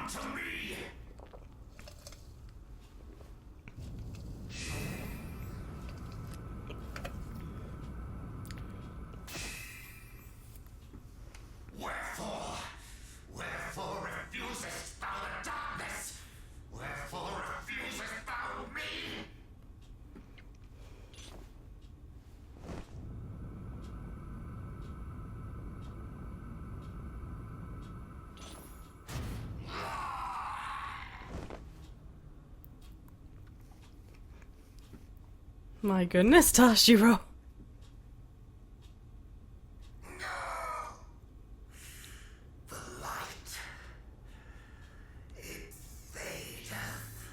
to me! Wherefore refusest thou the darkness? Wherefore refusest thou me? My goodness, Tashiro. The light. It fadeth.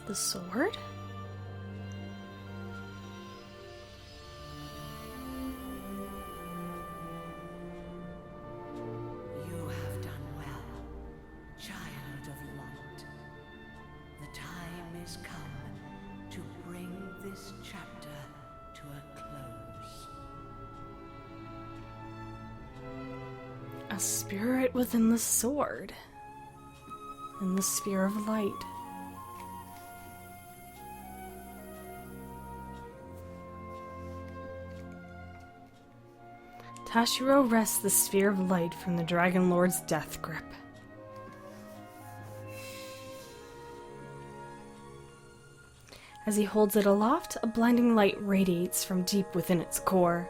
The sword? You have done well, child of light. The time is come to bring this chapter to a close. A spirit within the sword. In the sphere of light. Tashiro wrests the sphere of light from the Dragon Lord's death grip. As he holds it aloft, a blinding light radiates from deep within its core.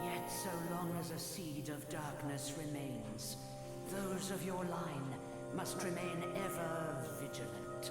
Yet so long as a seed of darkness remains, those of your line must remain ever vigilant.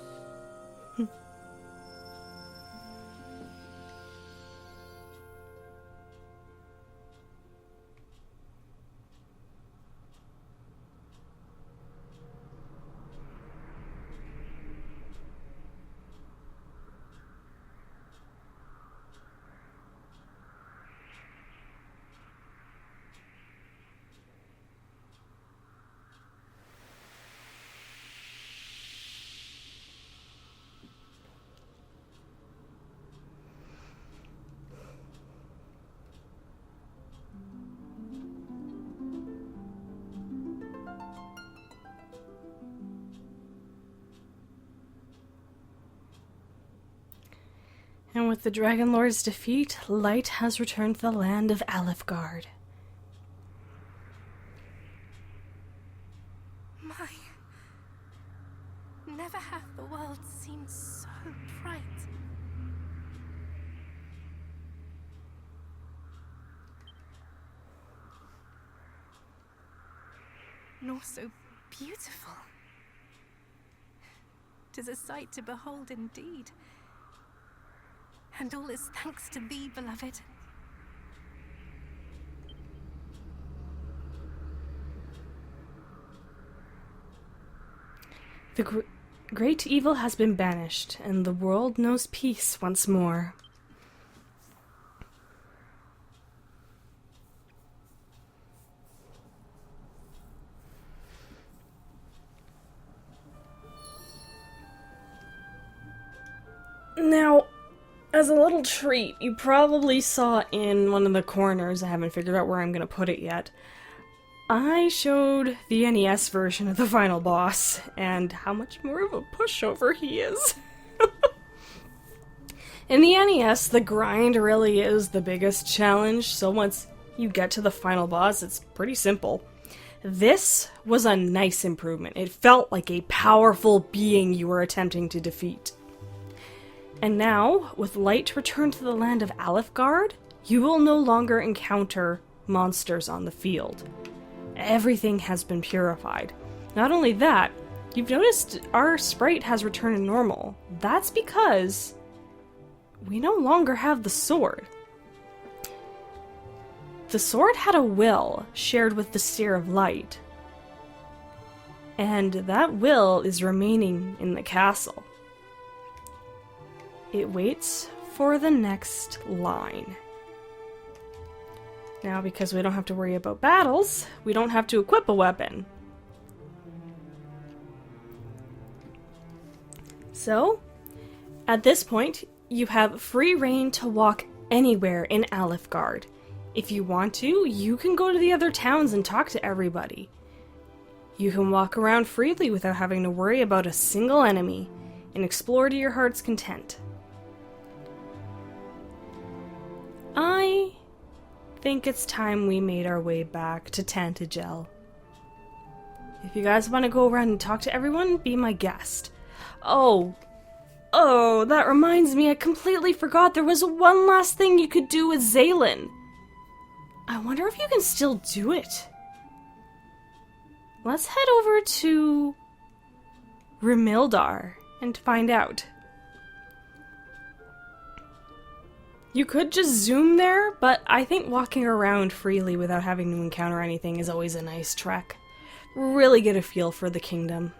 And with the Dragon Lord's defeat, light has returned to the land of Alefguard. My... Never hath the world seemed so bright. Nor so beautiful. 'Tis a sight to behold indeed. And all is thanks to thee, beloved. The great evil has been banished, and the world knows peace once more. Now, as a little treat, you probably saw in one of the corners, I haven't figured out where I'm going to put it yet, I showed the NES version of the final boss, and how much more of a pushover he is. In the NES, the grind really is the biggest challenge, so once you get to the final boss, it's pretty simple. This was a nice improvement. It felt like a powerful being you were attempting to defeat. And now, with light returned to the land of Alefguard, you will no longer encounter monsters on the field. Everything has been purified. Not only that, you've noticed our sprite has returned to normal. That's because we no longer have the sword. The sword had a will shared with the Sphere of Light. And that will is remaining in the castle. It waits for the next line. Now, because we don't have to worry about battles, we don't have to equip a weapon. So, at this point, you have free reign to walk anywhere in Alefguard. If you want to, you can go to the other towns and talk to everybody. You can walk around freely without having to worry about a single enemy, and explore to your heart's content. I think it's time we made our way back to Tantagel. If you guys want to go around and talk to everyone, be my guest. Oh, that reminds me, I completely forgot there was one last thing you could do with Zalen. I wonder if you can still do it. Let's head over to Remildar and find out. You could just zoom there, but I think walking around freely without having to encounter anything is always a nice trek. Really get a feel for the kingdom.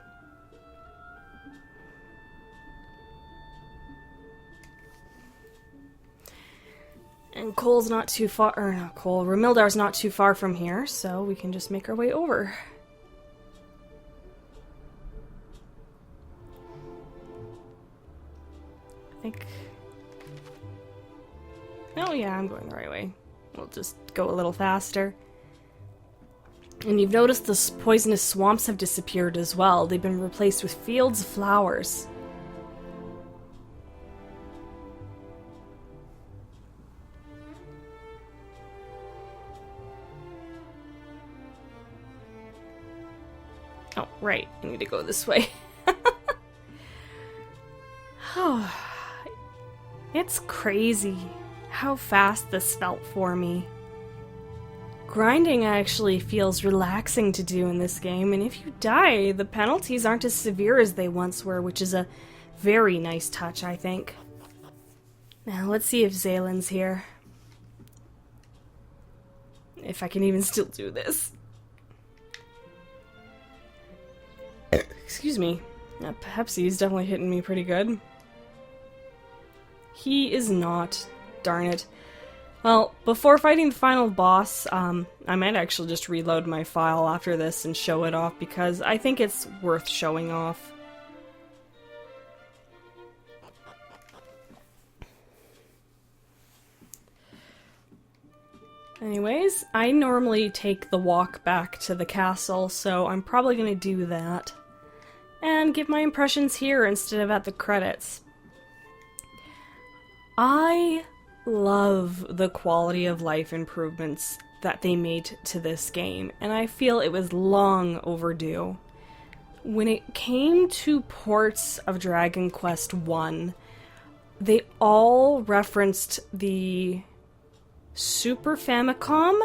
And Cole's not too far, or not Cole, Remildar's not too far from here, so we can just make our way over. I think... Oh yeah, I'm going the right way. We'll just go a little faster. And you've noticed the poisonous swamps have disappeared as well. They've been replaced with fields of flowers. Oh, right. I need to go this way. Oh, it's crazy how fast this felt for me. Grinding actually feels relaxing to do in this game, and if you die, the penalties aren't as severe as they once were, which is a very nice touch, I think. Now, let's see if Zalen's here. If I can even still do this. Excuse me. That Pepsi is definitely hitting me pretty good. He is not. Darn it. Well, before fighting the final boss, I might actually just reload my file after this and show it off, because I think it's worth showing off. Anyways, I normally take the walk back to the castle, so I'm probably going to do that. And give my impressions here instead of at the credits. I love the quality of life improvements that they made to this game, and I feel it was long overdue. When it came to ports of Dragon Quest I, they all referenced the Super Famicom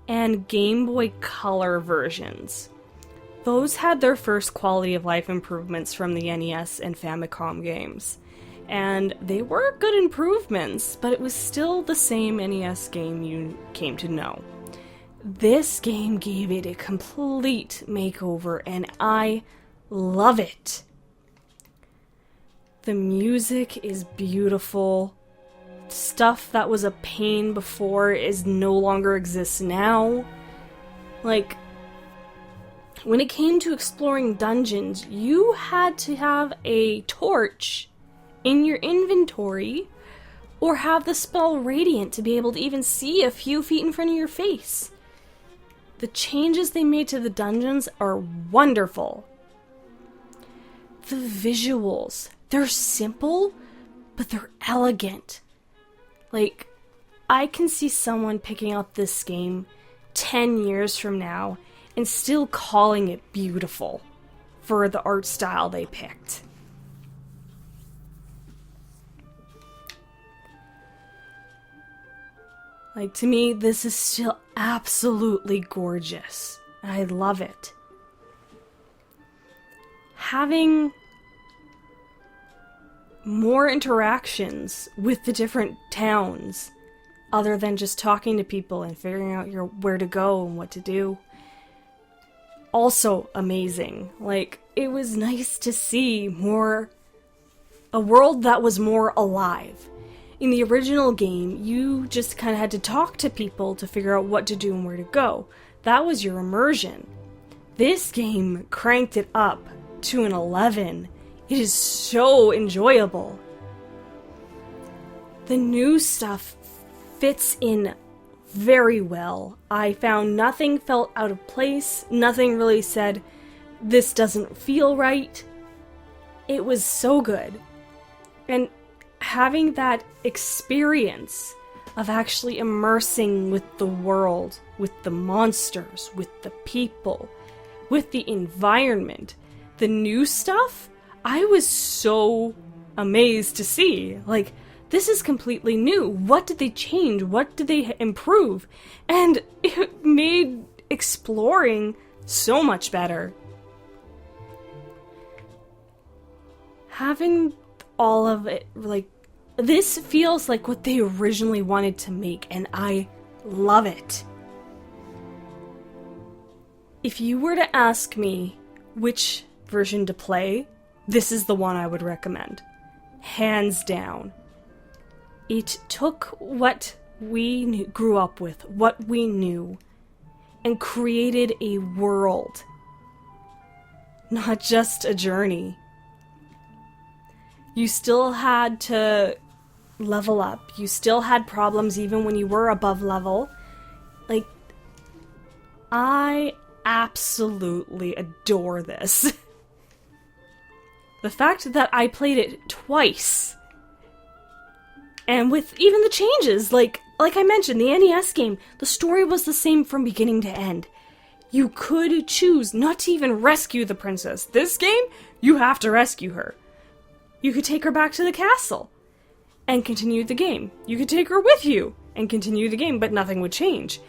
and Game Boy Color versions. Those had their first quality of life improvements from the NES and Famicom games. And they were good improvements, but it was still the same NES game you came to know. This game gave it a complete makeover, and I love it. The music is beautiful. Stuff that was a pain before is no longer exists now. Like, when it came to exploring dungeons, you had to have a torch in your inventory, or have the spell Radiant to be able to even see a few feet in front of your face. The changes they made to the dungeons are wonderful. The visuals, they're simple, but they're elegant. Like, I can see someone picking up this game 10 years from now and still calling it beautiful for the art style they picked. Like, to me, this is still absolutely gorgeous. I love it. Having more interactions with the different towns, other than just talking to people and figuring out where to go and what to do. Also amazing. Like, it was nice to see a world that was more alive. In the original game, you just kind of had to talk to people to figure out what to do and where to go. That was your immersion. This game cranked it up to an 11. It is so enjoyable. The new stuff fits in very well. I found nothing felt out of place. Nothing really said, this doesn't feel right. It was so good. And having that experience of actually immersing with the world, with the monsters, with the people, with the environment, the new stuff, I was so amazed to see. Like, this is completely new. What did they change? What did they improve? And it made exploring so much better. Having all of it, like, this feels like what they originally wanted to make, and I love it. If you were to ask me which version to play, this is the one I would recommend. Hands down. It took what we grew up with, what we knew, and created a world. Not just a journey. You still had to level up. You still had problems even when you were above level. Like, I absolutely adore this. The fact that I played it twice, and with even the changes, like I mentioned, the NES game, the story was the same from beginning to end. You could choose not to even rescue the princess. This game, you have to rescue her. You could take her back to the castle and continue the game. You could take her with you and continue the game, but nothing would change.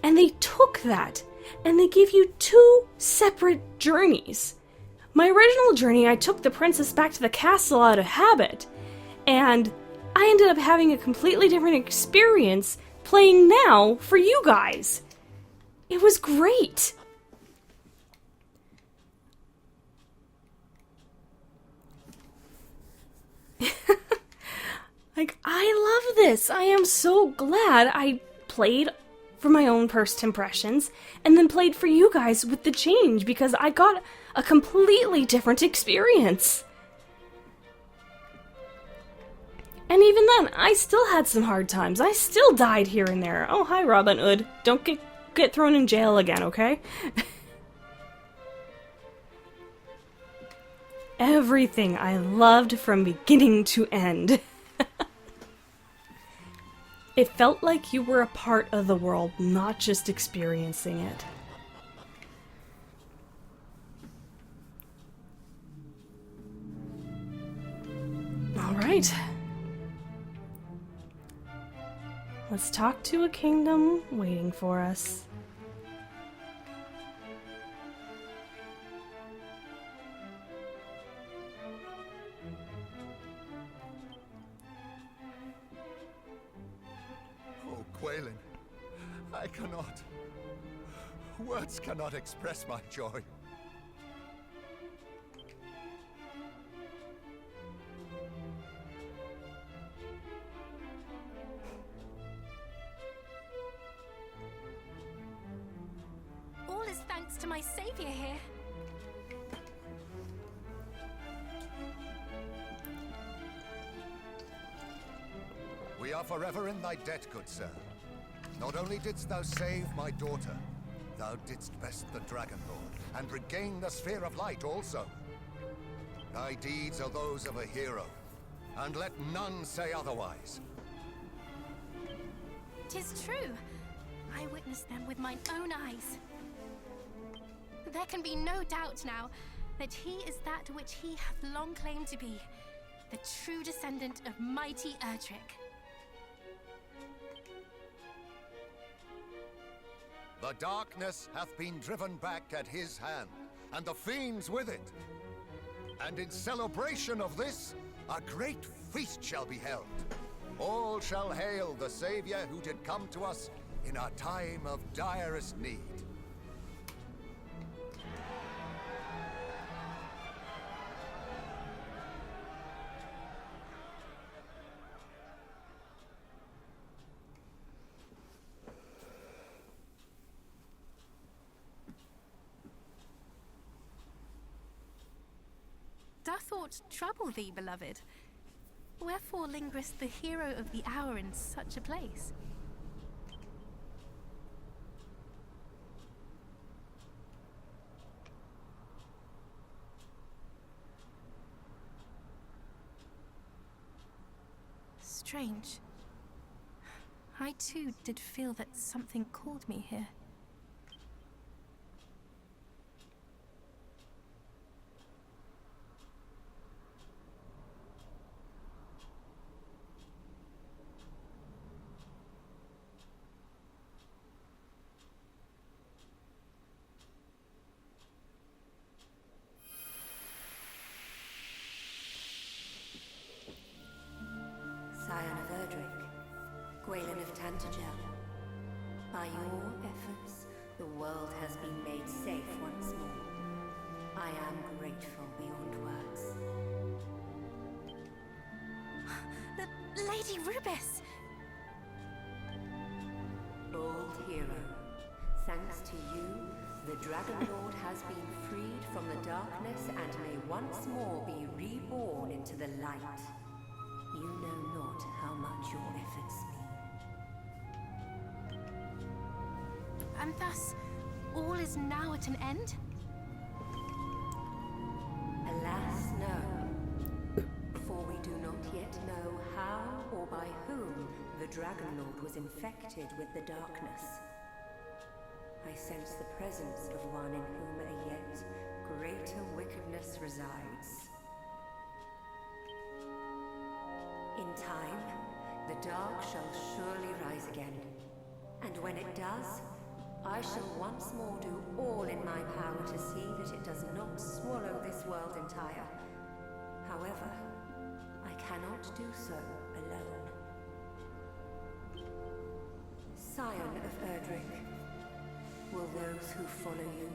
And they took that, and they gave you 2 separate journeys. My original journey, I took the princess back to the castle out of habit, and I ended up having a completely different experience playing now for you guys. It was great. Like, I love this. I am so glad I played for my own first impressions and then played for you guys with the change, because I got a completely different experience. And even then, I still had some hard times. I still died here and there. Oh, hi, Robin Hood. Don't get thrown in jail again, okay? Everything I loved from beginning to end. It felt like you were a part of the world, not just experiencing it. All right. Let's talk to a kingdom waiting for us. Oh, Quailin, I cannot. Words cannot express my joy. All is thanks to my savior here. We are forever in thy debt, good sir. Not only didst thou save my daughter, thou didst best the Dragonborn, and regain the Sphere of Light also. Thy deeds are those of a hero, and let none say otherwise. 'Tis true. I witnessed them with mine own eyes. There can be no doubt now that he is that which he hath long claimed to be, the true descendant of mighty Erdrick. The darkness hath been driven back at his hand, and the fiends with it. And in celebration of this, a great feast shall be held. All shall hail the Savior who did come to us in our time of direst need. aught trouble thee, beloved? Wherefore lingereth the hero of the hour in such a place? Strange. I too did feel that something called me here. By your efforts, the world has been made safe once more. I am grateful beyond words. Lady Rubis! Old hero, thanks to you, the Dragon Lord has been freed from the darkness and may once more be reborn into the light. You know not how much your efforts mean. And thus, all is now at an end? Alas, no. For we do not yet know how or by whom the Dragon Lord was infected with the darkness. I sense the presence of one in whom a yet greater wickedness resides. In time, the dark shall surely rise again. And when it does, I shall once more do all in my power to see that it does not swallow this world entire. However, I cannot do so alone. Scion of Erdrick, will those who follow you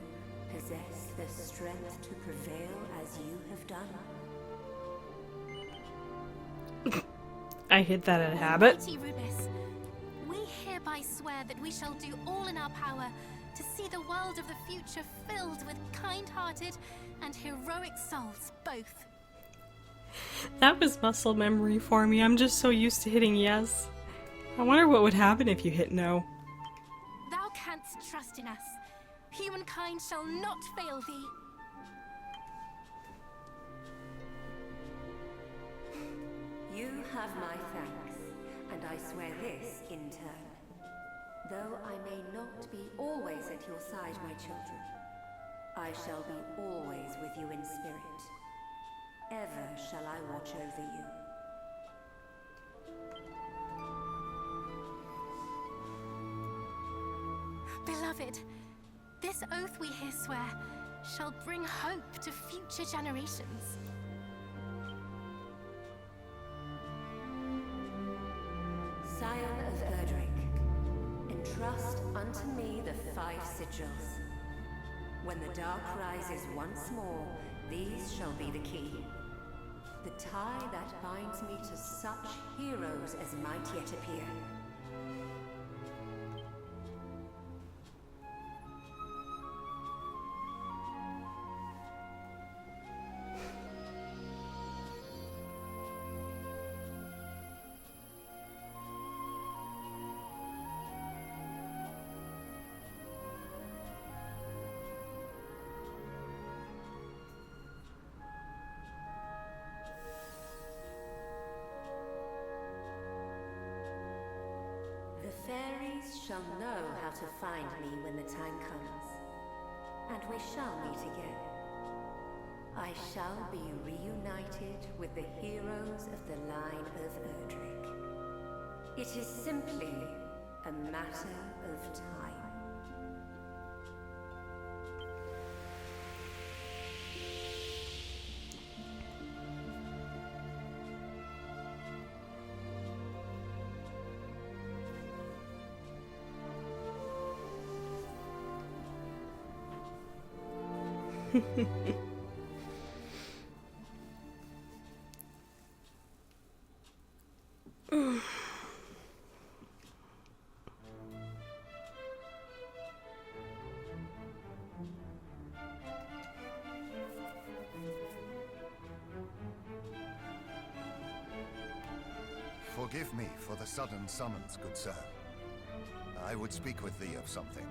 possess the strength to prevail as you have done? I hit that at a habit. Lady Rubis, we hereby swear that we shall do all in our power to see the world of the future filled with kind-hearted and heroic souls, both. That was muscle memory for me. I'm just so used to hitting yes. I wonder what would happen if you hit no. Thou canst trust in us. Humankind shall not fail thee. You have my thanks, and I swear this in turn. Though I may not be always at your side, my children, I shall be always with you in spirit. Ever shall I watch over you. Beloved, this oath we here swear shall bring hope to future generations. Scion of Erdrick, entrust unto me the 5 sigils. When the dark rises once more, these shall be the key. The tie that binds me to such heroes as might yet appear. The fairies shall know how to find me when the time comes, and we shall meet again. I shall be reunited with the heroes of the line of Erdrick. It is simply a matter of time. Forgive me for the sudden summons, good sir. I would speak with thee of something.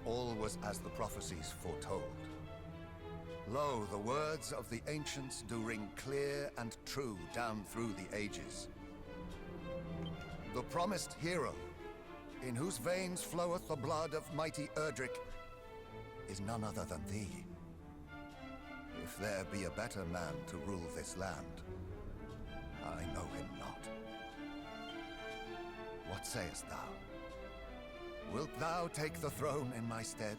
All was as the prophecies foretold. Lo, the words of the ancients do ring clear and true down through the ages. The promised hero, in whose veins floweth the blood of mighty Erdrick, is none other than thee. If there be a better man to rule this land, I know him not. What sayest thou? Wilt thou take the throne in my stead?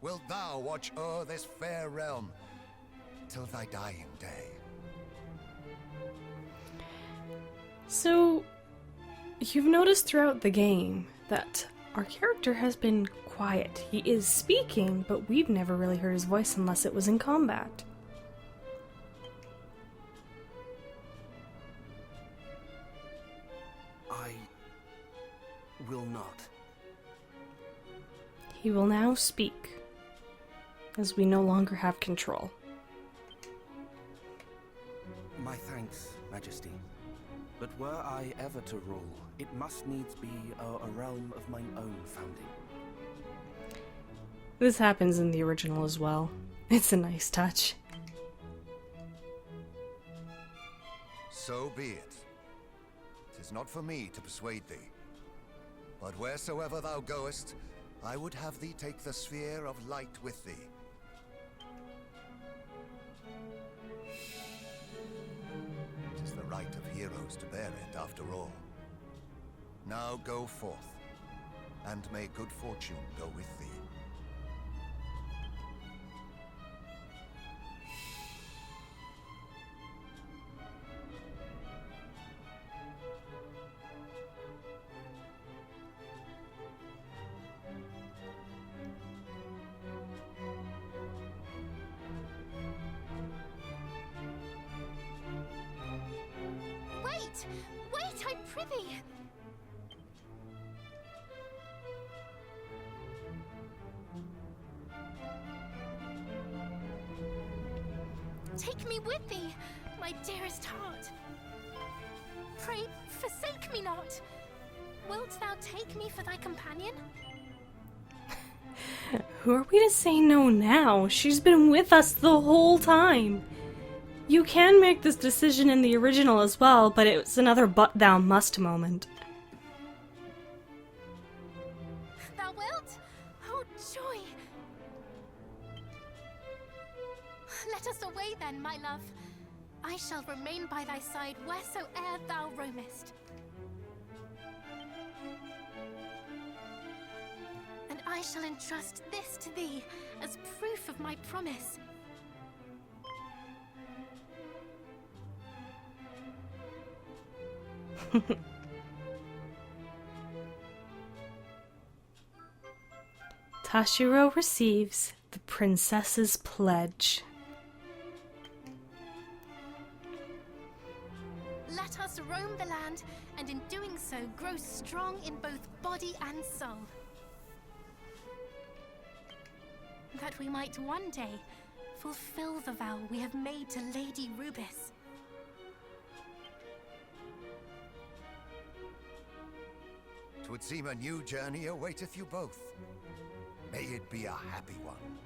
Wilt thou watch o'er this fair realm till thy dying day? So, you've noticed throughout the game that our character has been quiet. He is speaking, but we've never really heard his voice unless it was in combat. I will not. He will now speak, as we no longer have control. My thanks, Majesty. But were I ever to rule, it must needs be a realm of mine own founding. This happens in the original as well. It's a nice touch. So be it. 'Tis not for me to persuade thee. But wheresoever thou goest, I would have thee take the sphere of light with thee. It is the right of heroes to bear it, after all. Now go forth, and may good fortune go with thee. Wait, I prithee! Take me with thee, my dearest heart. Pray, forsake me not. Wilt thou take me for thy companion? Who are we to say no now? She's been with us the whole time. You can make this decision in the original as well, but it's another but thou must moment. Thou wilt? Oh, joy! Let us away then, my love. I shall remain by thy side wheresoe'er thou roamest. And I shall entrust this to thee as proof of my promise. Tashiro receives the princess's pledge. Let us roam the land, and in doing so grow strong in both body and soul. That we might one day fulfill the vow we have made to Lady Rubis. 'Twould seem a new journey awaiteth you both. May it be a happy one.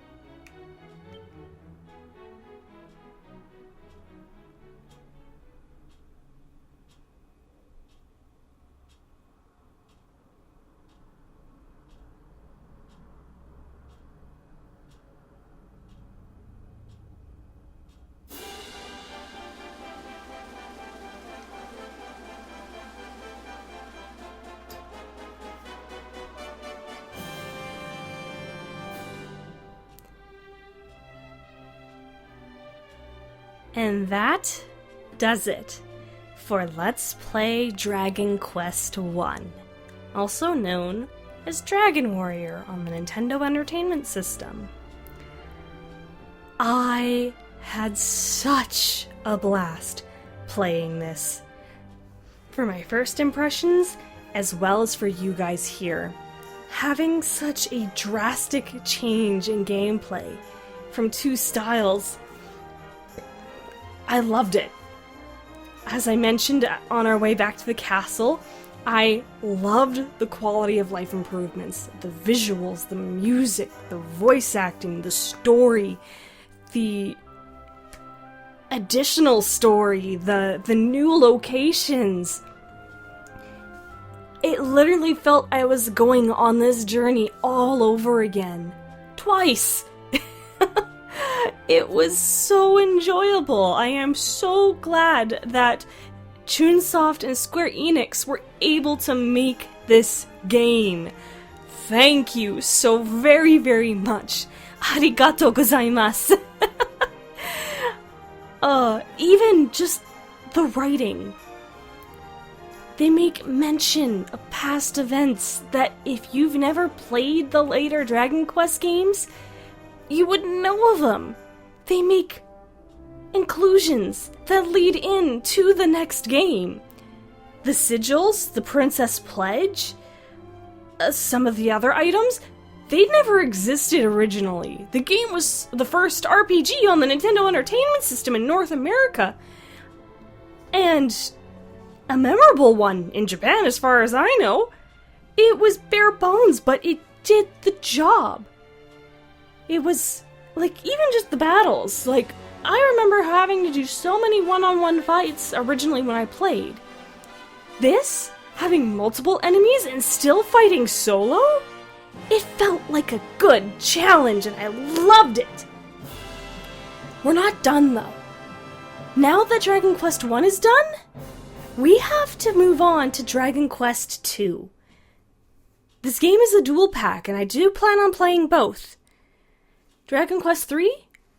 And that does it for Let's Play Dragon Quest I, also known as Dragon Warrior on the Nintendo Entertainment System. I had such a blast playing this. For my first impressions, as well as for you guys here, having such a drastic change in gameplay from two styles I loved it. As I mentioned on our way back to the castle, I loved the quality of life improvements. The visuals, the music, the voice acting, the story, the additional story, the new locations. It literally felt I was going on this journey all over again. Twice! It was so enjoyable. I am so glad that Chunsoft and Square Enix were able to make this game. Thank you so very, very much. Arigatou gozaimasu. Even just the writing. They make mention of past events that if you've never played the later Dragon Quest games, you wouldn't know of them. They make inclusions that lead into the next game. The sigils, the Princess Pledge, some of the other items, they never existed originally. The game was the first RPG on the Nintendo Entertainment System in North America. And a memorable one in Japan, as far as I know. It was bare bones, but it did the job. It was, like, even just the battles. Like, I remember having to do so many one-on-one fights originally when I played. This, having multiple enemies and still fighting solo, it felt like a good challenge and I loved it. We're not done though. Now that Dragon Quest I is done, we have to move on to Dragon Quest II. This game is a dual pack and I do plan on playing both. Dragon Quest III?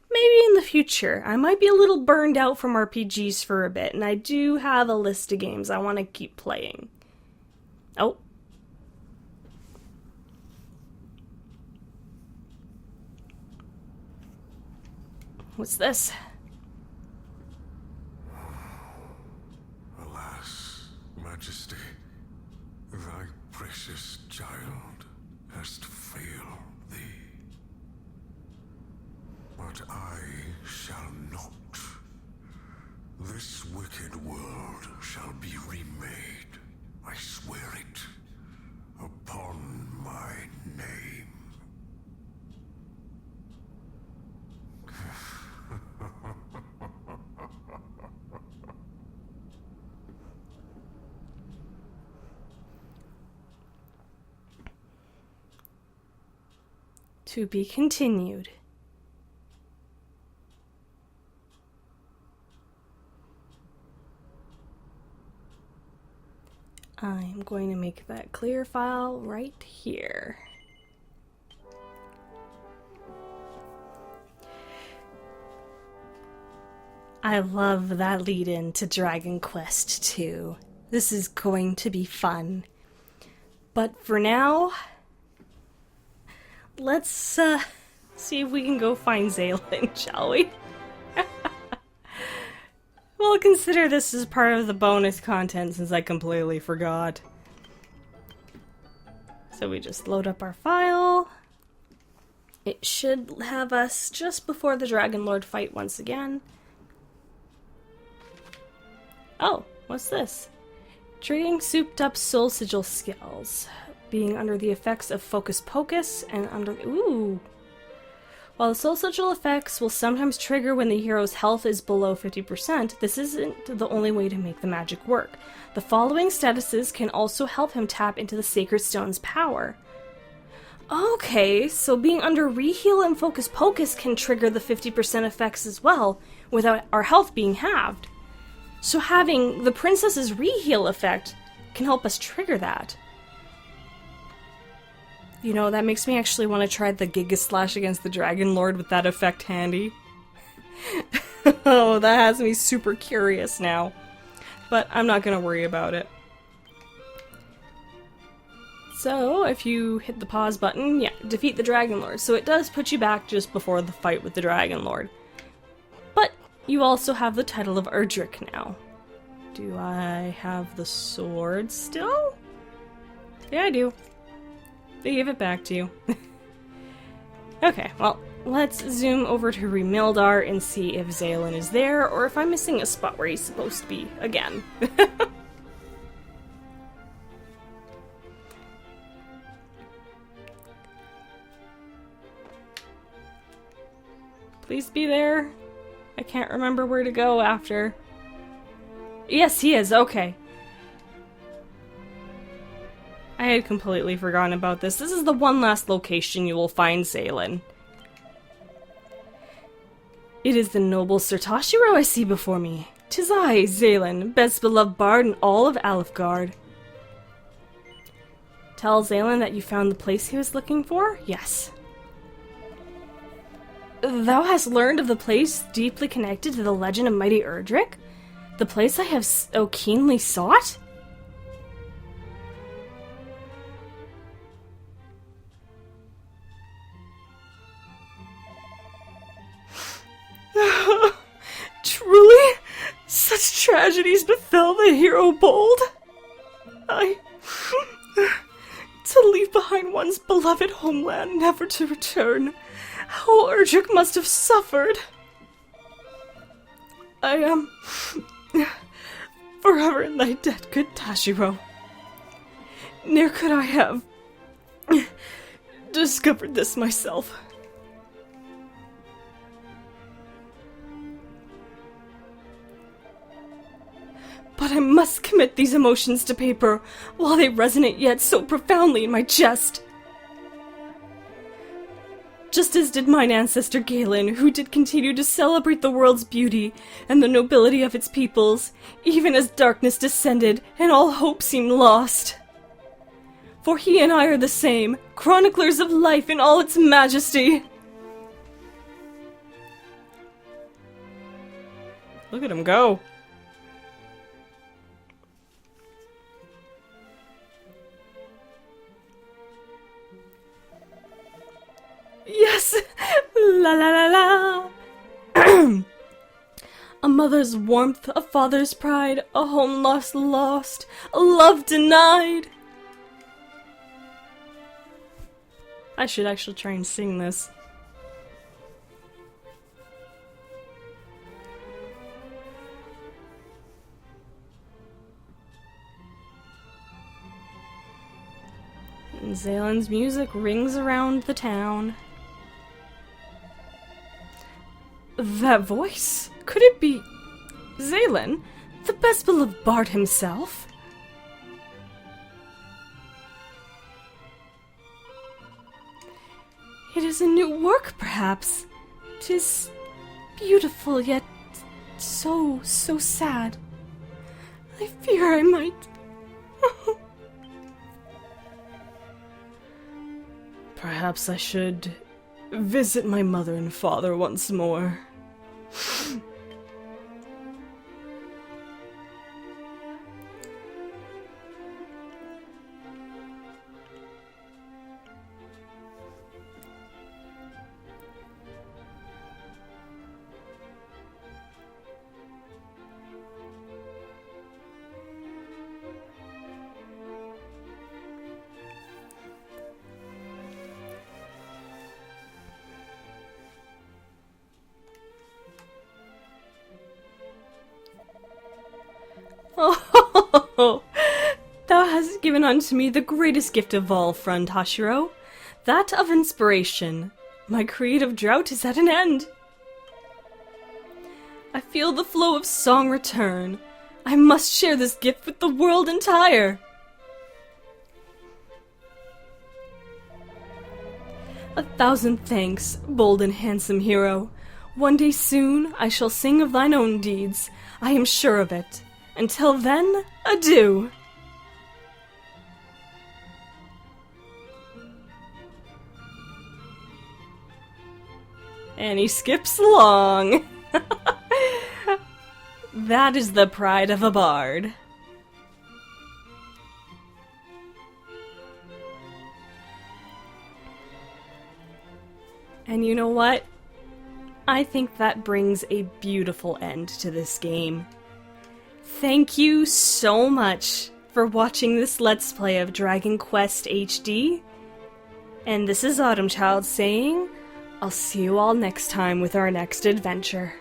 Maybe in the future. I might be a little burned out from RPGs for a bit, and I do have a list of games I want to keep playing. Oh. What's this? Alas, Majesty, thy precious child hast failed thee. But I shall not. This wicked world shall be remade. I swear it. Upon my name. To be continued. I'm going to make that clear file right here. I love that lead-in to Dragon Quest II. This is going to be fun. But for now, let's see if we can go find Zalen, shall we? We'll consider this as part of the bonus content since I completely forgot. So we just load up our file. It should have us just before the Dragon Lord fight once again. Oh, what's this? Trading souped up soul sigil skills. Being under the effects of Focus Pocus and under... Ooh! While the soul sigil effects will sometimes trigger when the hero's health is below 50%, this isn't the only way to make the magic work. The following statuses can also help him tap into the Sacred Stone's power. Okay, so being under Reheal and Focus Pocus can trigger the 50% effects as well, without our health being halved. So having the Princess's Reheal effect can help us trigger that. You know, that makes me actually want to try the Giga Slash against the Dragon Lord with that effect handy. Oh, that has me super curious now. But I'm not going to worry about it. So, if you hit the pause button, yeah, defeat the Dragon Lord. So it does put you back just before the fight with the Dragon Lord. But you also have the title of Erdrick now. Do I have the sword still? Yeah, I do. They gave it back to you. Okay, well, let's zoom over to Remildar and see if Zalen is there, or if I'm missing a spot where he's supposed to be again. Please be there. I can't remember where to go after. Yes, he is. Okay. I had completely forgotten about this. This is the one last location you will find Zalen. It is the noble Sir Toshiro I see before me. 'Tis I, Zalen, best beloved bard in all of Alefguard. Tell Zalen that you found the place he was looking for? Yes. Thou hast learned of the place deeply connected to the legend of mighty Erdrick? The place I have so keenly sought? Truly, such tragedies befell the hero bold. To leave behind one's beloved homeland, never to return. How Erdrick must have suffered. I am forever in thy debt, good Tashiro. Ne'er could I have discovered this myself. But I must commit these emotions to paper, while they resonate yet so profoundly in my chest. Just as did mine ancestor Galen, who did continue to celebrate the world's beauty and the nobility of its peoples, even as darkness descended and all hope seemed lost. For he and I are the same, chroniclers of life in all its majesty. Look at him go. Yes! La la la la! A mother's warmth, a father's pride, a home lost, a love denied! I should actually try and sing this. And Zalen's music rings around the town. That voice? Could it be Zalen, the best beloved bard himself? It is a new work, perhaps. 'Tis beautiful, yet so sad. I fear I might... Perhaps I should visit my mother and father once more. Oh, thou hast given unto me the greatest gift of all, friend Hashiro, that of inspiration. My creative drought is at an end. I feel the flow of song return. I must share this gift with the world entire. A thousand thanks, bold and handsome hero. One day soon I shall sing of thine own deeds. I am sure of it. Until then, adieu. And he skips along. That is the pride of a bard. And you know what? I think that brings a beautiful end to this game. Thank you so much for watching this Let's Play of Dragon Quest HD. And this is Autumn Child saying, I'll see you all next time with our next adventure.